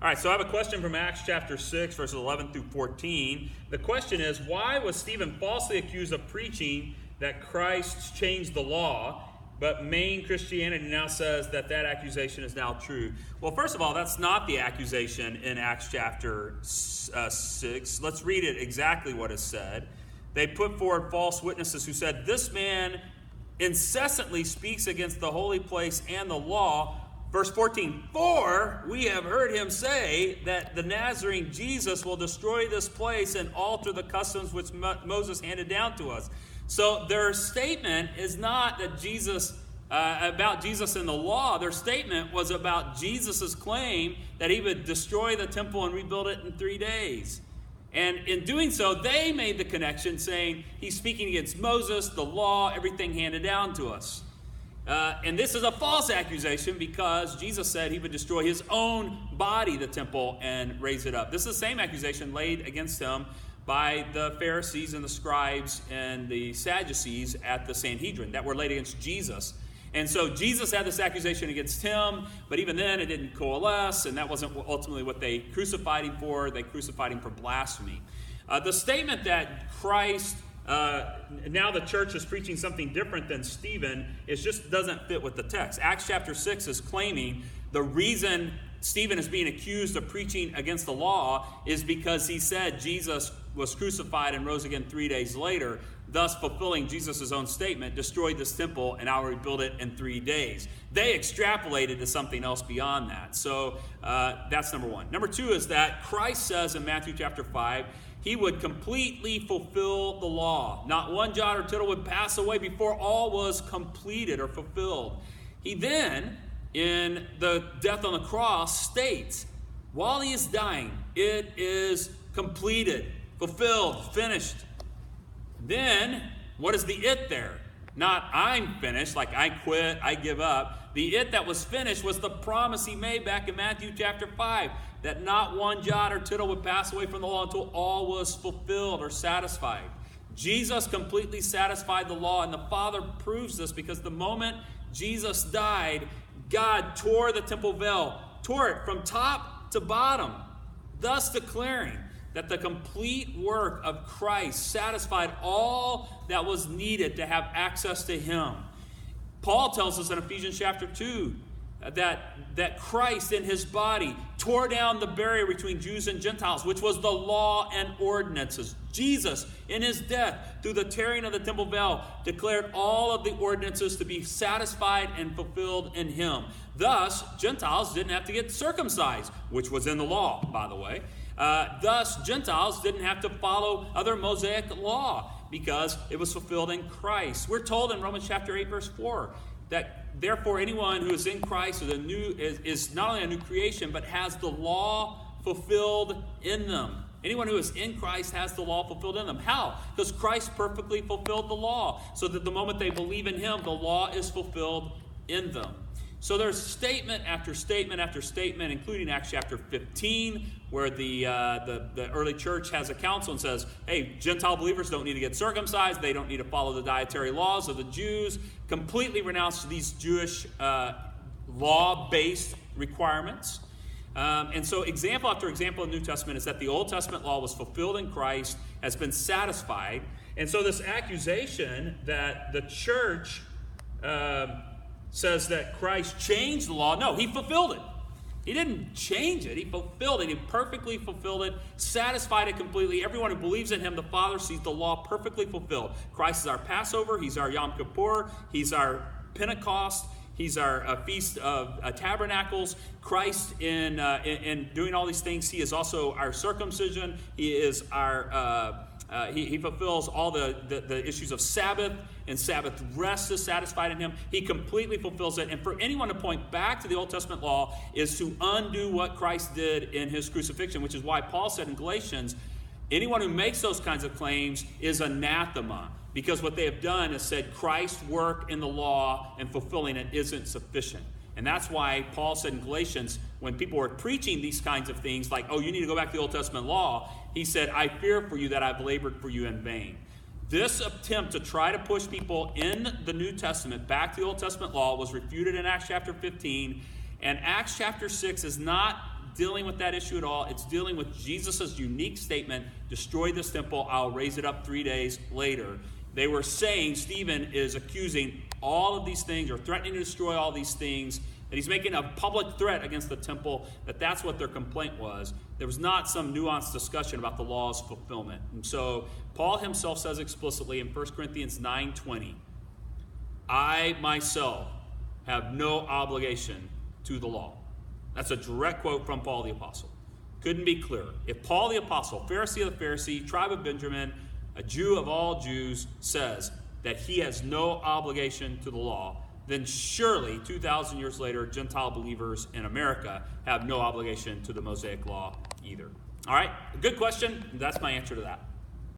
All right, so I have a question from Acts chapter 6, verses 11 through 14. The question is, why was Stephen falsely accused of preaching that Christ changed the law, but main Christianity now says that accusation is now true? Well, first of all, that's not the accusation in Acts chapter 6. Let's read it exactly what is said. They put forward false witnesses who said, "This man incessantly speaks against the holy place and the law." Verse 14, "For we have heard him say that the Nazarene Jesus will destroy this place and alter the customs which Moses handed down to us." So their statement is not that about Jesus and the law. Their statement was about Jesus' claim that he would destroy the temple and rebuild it in 3 days. And in doing so, they made the connection saying he's speaking against Moses, the law, everything handed down to us. And this is a false accusation because Jesus said he would destroy his own body, the temple, and raise it up. This is the same accusation laid against him by the Pharisees and the scribes and the Sadducees at the Sanhedrin that were laid against Jesus. And so Jesus had this accusation against him, but even then it didn't coalesce, and that wasn't ultimately what they crucified him for. They crucified him for blasphemy. The statement that Christ... now the church is preaching something different than Stephen. It just doesn't fit with the text. Acts chapter 6 is claiming the reason Stephen is being accused of preaching against the law is because he said Jesus was crucified and rose again 3 days later, thus fulfilling Jesus' own statement, "Destroyed this temple and I will rebuild it in 3 days." They extrapolated to something else beyond that. So that's number one. Number two is that Christ says in Matthew chapter 5, he would completely fulfill the law. Not one jot or tittle would pass away before all was completed or fulfilled. He then, in the death on the cross, states, while he is dying, it is completed, fulfilled, finished. Then, what is the it there? Not I'm finished, like I quit, I give up. The it that was finished was the promise he made back in Matthew chapter 5, that not one jot or tittle would pass away from the law until all was fulfilled or satisfied. Jesus completely satisfied the law, and the Father proves this because the moment Jesus died, God tore the temple veil, tore it from top to bottom, thus declaring that the complete work of Christ satisfied all that was needed to have access to him. Paul tells us in Ephesians chapter 2 that Christ in his body tore down the barrier between Jews and Gentiles, which was the law and ordinances. Jesus, in his death, through the tearing of the temple veil, declared all of the ordinances to be satisfied and fulfilled in him. Thus, Gentiles didn't have to get circumcised, which was in the law, by the way. Thus, Gentiles didn't have to follow other Mosaic law because it was fulfilled in Christ. We're told in Romans chapter 8, verse 4, that therefore anyone who is in Christ is not only a new creation, but has the law fulfilled in them. Anyone who is in Christ has the law fulfilled in them. How? Because Christ perfectly fulfilled the law, so that the moment they believe in him, the law is fulfilled in them. So there's statement after statement after statement, including Acts chapter 15, where the early church has a council and says, hey, Gentile believers don't need to get circumcised. They don't need to follow the dietary laws of the Jews. Completely renounce these Jewish law-based requirements. And so example after example in the New Testament is that the Old Testament law was fulfilled in Christ, has been satisfied. And so this accusation that the church says that Christ changed the law. No, he fulfilled it. He didn't change it. He fulfilled it. He perfectly fulfilled it, satisfied it completely. Everyone who believes in him, the Father, sees the law perfectly fulfilled. Christ is our Passover. He's our Yom Kippur. He's our Pentecost. He's our Feast of Tabernacles. Christ, in doing all these things, he is also our circumcision. He is our... He fulfills all the issues of Sabbath, and Sabbath rest is satisfied in him. He completely fulfills it. And for anyone to point back to the Old Testament law is to undo what Christ did in his crucifixion, which is why Paul said in Galatians, anyone who makes those kinds of claims is anathema, because what they have done is said Christ's work in the law and fulfilling it isn't sufficient. And that's why Paul said in Galatians, when people were preaching these kinds of things, like, oh, you need to go back to the Old Testament law, he said, I fear for you that I've labored for you in vain. This attempt to try to push people in the New Testament back to the Old Testament law was refuted in Acts chapter 15, and Acts chapter 6 is not not dealing with that issue at all. It's dealing with Jesus' unique statement, destroy this temple, I'll raise it up 3 days later. They were saying Stephen is accusing all of these things or threatening to destroy all these things, that he's making a public threat against the temple, that's what their complaint was. There was not some nuanced discussion about the law's fulfillment. And so Paul himself says explicitly in 1 Corinthians 9:20, I myself have no obligation to the law. That's a direct quote from Paul the Apostle. Couldn't be clearer. If Paul the Apostle, Pharisee of the Pharisee, tribe of Benjamin, a Jew of all Jews, says that he has no obligation to the law, then surely 2,000 years later, Gentile believers in America have no obligation to the Mosaic law either. All right, good question. That's my answer to that.